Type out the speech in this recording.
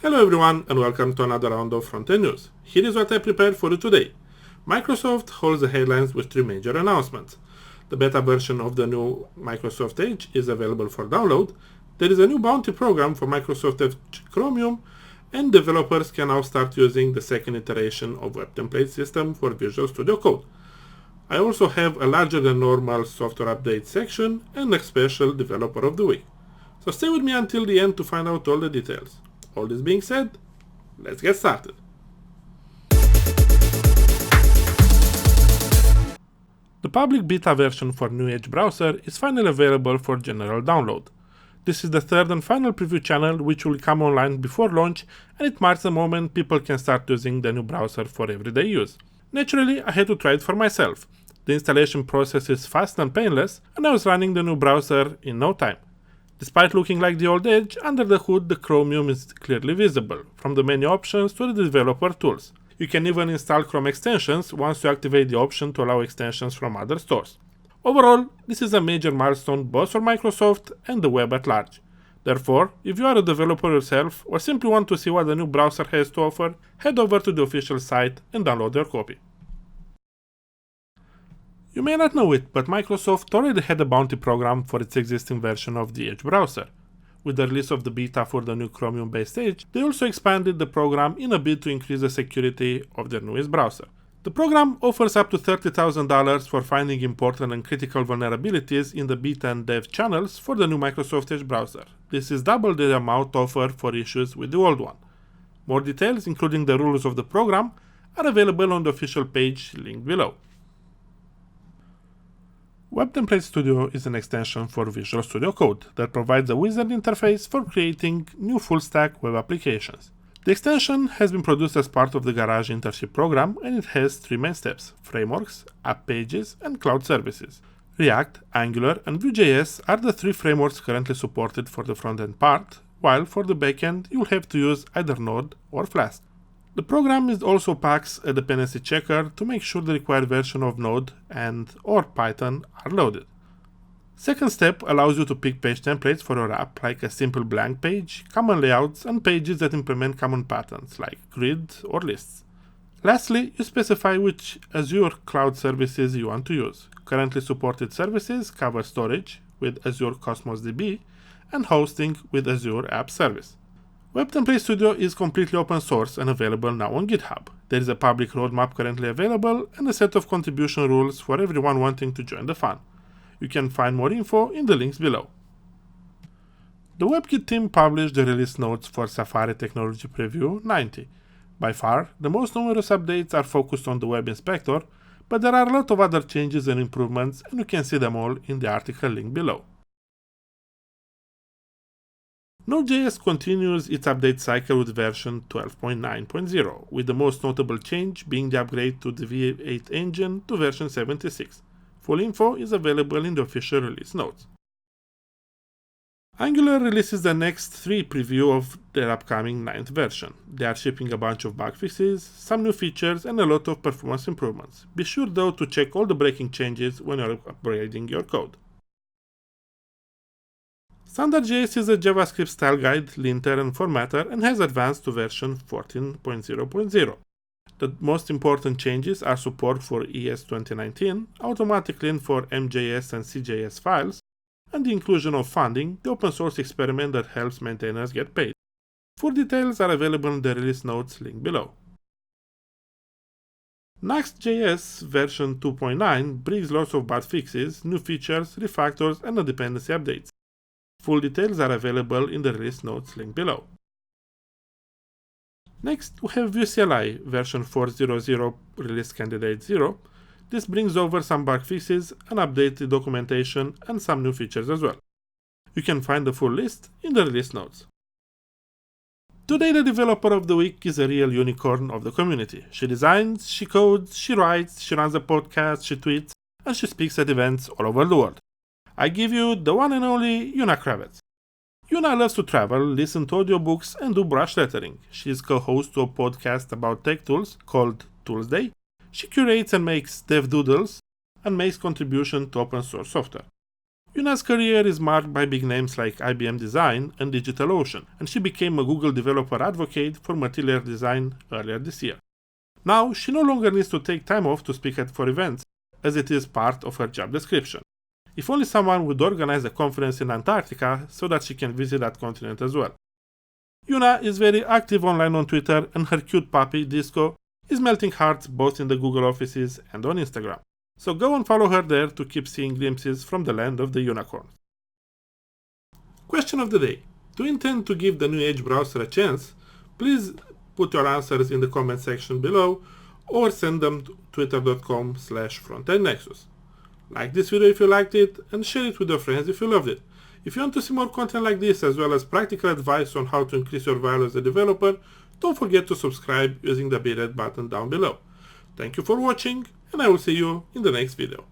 Hello everyone and welcome to another round of front-end news. Here is what I prepared for you today. Microsoft holds the headlines with three major announcements. The beta version of the new Microsoft Edge is available for download. There is a new bounty program for Microsoft Edge Chromium, and developers can now start using the second iteration of Web Template system for Visual Studio Code. I also have a larger than normal software update section and a special developer of the week. So stay with me until the end to find out all the details. All this being said, let's get started. The public beta version for new Edge browser is finally available for general download. This is the third and final preview channel which will come online before launch, and it marks the moment people can start using the new browser for everyday use. Naturally, I had to try it for myself. The installation process is fast and painless, and I was running the new browser in no time. Despite looking like the old Edge, under the hood the Chromium is clearly visible, from the menu options to the developer tools. You can even install Chrome extensions once you activate the option to allow extensions from other stores. Overall, this is a major milestone both for Microsoft and the web at large. Therefore, if you are a developer yourself or simply want to see what the new browser has to offer, head over to the official site and download your copy. You may not know it, but Microsoft already had a bounty program for its existing version of the Edge browser. With the release of the beta for the new Chromium-based Edge, they also expanded the program in a bid to increase the security of their newest browser. The program offers up to $30,000 for finding important and critical vulnerabilities in the beta and dev channels for the new Microsoft Edge browser. This is double the amount offered for issues with the old one. More details, including the rules of the program, are available on the official page linked below. Web Template Studio is an extension for Visual Studio Code that provides a wizard interface for creating new full-stack web applications. The extension has been produced as part of the Garage internship program, and it has three main steps: frameworks, app pages, and cloud services. React, Angular, and Vue.js are the three frameworks currently supported for the front-end part, while for the backend you'll have to use either Node or Flask. The program also packs a dependency checker to make sure the required version of Node and/or Python are loaded. Second step allows you to pick page templates for your app, like a simple blank page, common layouts, and pages that implement common patterns like grid or lists. Lastly, you specify which Azure cloud services you want to use. Currently supported services cover storage with Azure Cosmos DB and hosting with Azure App Service. Web Template Studio is completely open source and available now on GitHub. There is a public roadmap currently available and a set of contribution rules for everyone wanting to join the fun. You can find more info in the links below. The WebKit team published the release notes for Safari Technology Preview 90. By far, the most numerous updates are focused on the Web Inspector, but there are a lot of other changes and improvements, and you can see them all in the article linked below. NodeJS continues its update cycle with version 12.9.0, with the most notable change being the upgrade to the V8 engine to version 76. Full info is available in the official release notes. Angular releases the next 3 preview of their upcoming 9th version. They are shipping a bunch of bug fixes, some new features, and a lot of performance improvements. Be sure though to check all the breaking changes when you're upgrading your code. StandardJS is a JavaScript style guide, linter, and formatter, and has advanced to version 14.0.0. The most important changes are support for ES 2019, automatic lint for MJS and CJS files, and the inclusion of funding, the open source experiment that helps maintainers get paid. Full details are available in the release notes linked below. NuxtJS version 2.9 brings lots of bug fixes, new features, refactors, and dependency updates. Full details are available in the release notes linked below. Next, we have vue-cli version 4.0.0 release candidate 0. This brings over some bug fixes, an updated documentation, and some new features as well. You can find the full list in the release notes. Today, the developer of the week is a real unicorn of the community. She designs, she codes, she writes, she runs a podcast, she tweets, and she speaks at events all over the world. I give you the one and only Kravets. Yuna loves to travel, listen to audiobooks, and do brush lettering. She is co-host to a podcast about tech tools called Toolsday. She curates and makes dev doodles and makes contribution to open source software. Yuna's career is marked by big names like IBM Design and DigitalOcean, and she became a Google developer advocate for material design earlier this year. Now, she no longer needs to take time off to speak for events, as it is part of her job description. If only someone would organize a conference in Antarctica so that she can visit that continent as well. Yuna is very active online on Twitter, and her cute puppy, Disco, is melting hearts both in the Google offices and on Instagram. So go and follow her there to keep seeing glimpses from the land of the unicorns. Question of the day. Do you intend to give the new Edge browser a chance? Please put your answers in the comment section below or send them to twitter.com/frontendnexus. Like this video if you liked it and share it with your friends if you loved it. If you want to see more content like this as well as practical advice on how to increase your value as a developer, don't forget to subscribe using the big red button down below. Thank you for watching, and I will see you in the next video.